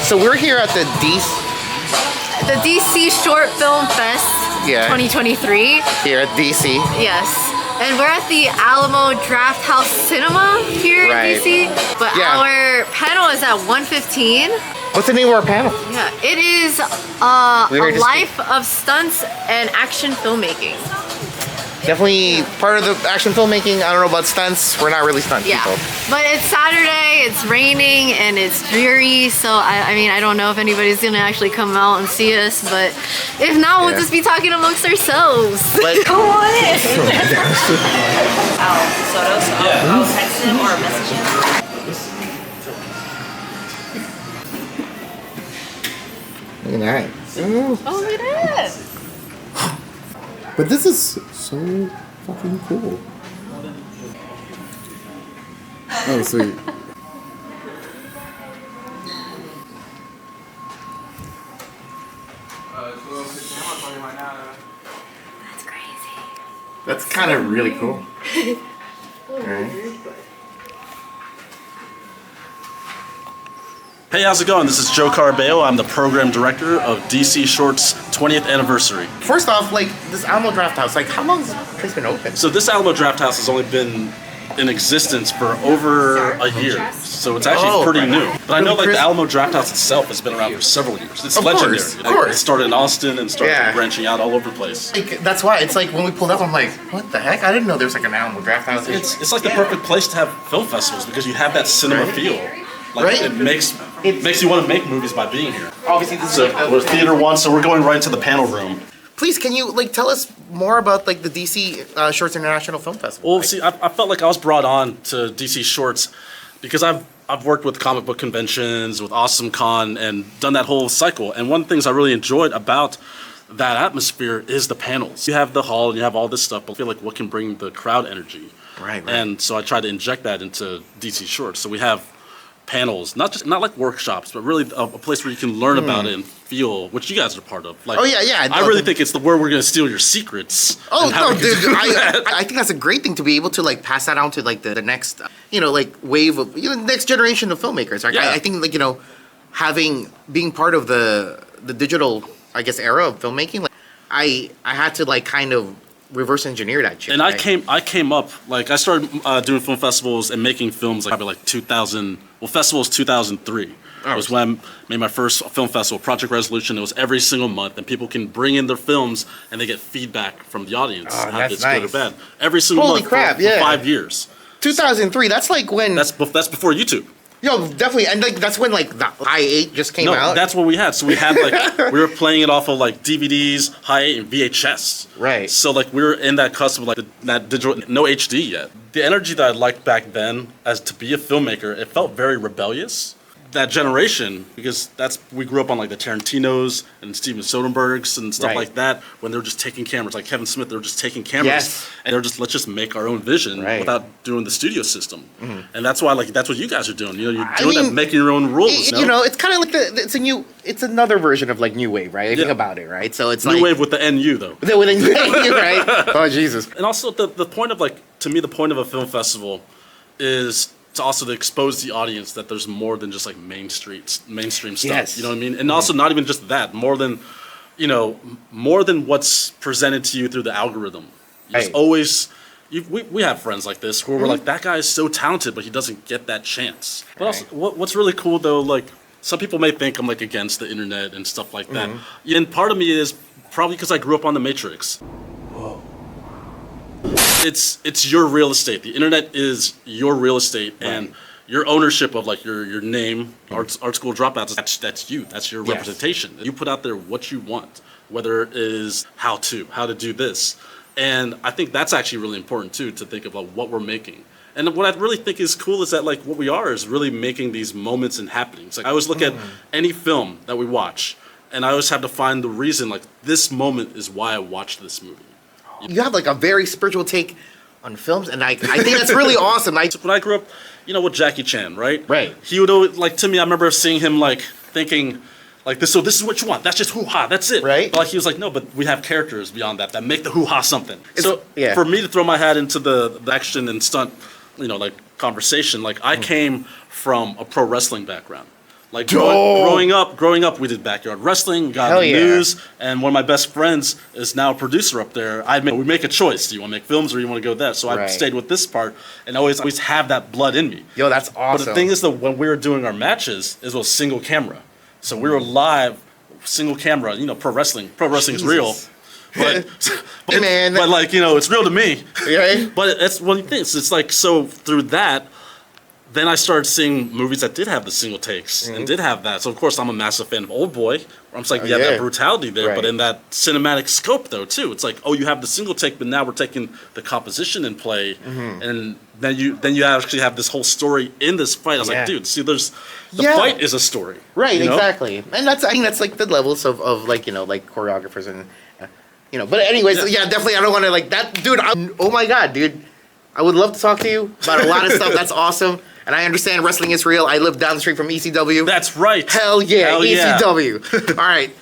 So we're here at the DC Short Film Fest 2023. Here at DC. Yes. And we're at the Alamo Drafthouse Cinema here in DC. But our panel is at 1:15. What's the name of our panel? Yeah, it is a life of stunts and action filmmaking. Definitely part of the action filmmaking. I don't know about stunts. We're not really stunt people. But it's Saturday, it's raining, and it's dreary. So, I mean, I don't know if anybody's going to actually come out and see us. But if not, we'll just be talking amongst ourselves. Come on in. I'll text him or message him. Look at that. Oh, look at that. But this is so fucking cool. Oh, sweet. That's crazy. That's kind of really cool. Alright. Hey, how's it going? This is Joe Carbeo. I'm the program director of DC Short's 20th anniversary. First off, like, this Alamo Drafthouse, like, how long has this place been open? So this Alamo Drafthouse has only been in existence for over a year. So it's actually pretty new. But I know, like, the Alamo Drafthouse itself has been around for several years. It's legendary. Of course. It started in Austin and started branching out all over the place. Like, that's why, it's like, when we pulled up, I'm like, what the heck? I didn't know there was, like, an Alamo Drafthouse. It's like the perfect place to have film festivals because you have that cinema feel. Like, it makes you want to make movies by being here. Obviously, this is we're Theater 1, so we're going right into the panel room. Please, can you, like, tell us more about, like, the DC Shorts International Film Festival? Well, see, I felt like I was brought on to DC Shorts because I've worked with comic book conventions, with Awesome Con, and done that whole cycle. And one of the things I really enjoyed about that atmosphere is the panels. You have the hall and you have all this stuff, but I feel like what can bring the crowd energy. Right. And so I tried to inject that into DC Shorts. So we have panels, not like workshops, but really a place where you can learn about it and feel, which you guys are part of. Like, I really think it's where we're gonna steal your secrets. Oh no, dude! I think that's a great thing to be able to like pass that on to like the next, like wave of next generation of filmmakers. Like, I think like being part of the digital, I guess, era of filmmaking. Like, I had to like kind of reverse engineer that shit. And I came up, like, I started doing film festivals and making films like probably like 2000. Well, festivals 2003 was when I made my first film festival, Project Resolution. It was every single month, and people can bring in their films and they get feedback from the audience. How it's good or bad. Every single month for 5 years. 2003. That's like when. That's before YouTube. Yo, definitely, and like that's when like the High 8 just came out. No, that's what we had. So we had like we were playing it off of like DVDs, High 8, and VHS. Right. So like we were in that cusp of like that digital, no HD yet. The energy that I liked back then, as to be a filmmaker, it felt very rebellious. That generation, because we grew up on like the Tarantinos and Steven Soderberghs and stuff like that, when they were just taking cameras, like Kevin Smith, they were just taking cameras and they're just, let's just make our own vision without doing the studio system. And that's why, like, that's what you guys are doing. You're doing that, making your own rules. It's kind of like it's another version of like New Wave, right? If you think about it, right? So it's New Wave with the NU though. With the NU, right? Oh Jesus! And also the point of like, to me, the point of a film festival is to also to expose the audience that there's more than just like mainstream stuff. You know what I mean? And also not even just that, more than what's presented to you through the algorithm. There's always we have friends like this who we're like, that guy is so talented, but he doesn't get that chance. But also, what's really cool though, like, some people may think I'm like against the internet and stuff like that. And part of me is probably because I grew up on the Matrix. It's your real estate. The internet is your real estate, and your ownership of like your name, art school dropouts. That's you. That's your representation. You put out there what you want, whether it is how to do this, and I think that's actually really important too, to think about what we're making. And what I really think is cool is that like what we are is really making these moments and happenings. Like I always look at any film that we watch, and I always have to find the reason. Like, this moment is why I watched this movie. You have like a very spiritual take on films, and I think that's really awesome. When I grew up, with Jackie Chan, right? Right. He would always, like, to me, I remember seeing him like thinking, like, this. So this is what you want. That's just hoo-ha. That's it. Right. But like he was like, no, but we have characters beyond that make the hoo-ha something. For me to throw my hat into the action and stunt, like conversation, like I came from a pro wrestling background. Like growing up, we did backyard wrestling, got Hell the yeah. news, and one of my best friends is now a producer up there. We make a choice: do you want to make films or you want to go there? So I Right. stayed with this part, and always have that blood in me. Yo, that's awesome. But the thing is, though, when we were doing our matches, it was single camera, so we were live, single camera. You know, pro wrestling is real. But, Hey, man. but like, you know, it's real to me. Right? But it's one of the things. It's like, so through that, then I started seeing movies that did have the single takes and did have that. So of course I'm a massive fan of Old Boy. I'm just like, you have that brutality there, Right. but in that cinematic scope though too. It's like, oh, you have the single take, but now we're taking the composition in play, and then you actually have this whole story in this fight. I was like, dude, see, the fight is a story, Right, you know? exactly. And I think that's like the levels of like, you know, like choreographers and, you know, but anyways, yeah, definitely I don't want to like that, dude. Oh my God, dude. I would love to talk to you about a lot of stuff. That's awesome. And I understand wrestling is real. I live down the street from ECW. That's right. Hell yeah, Hell yeah. ECW. All right.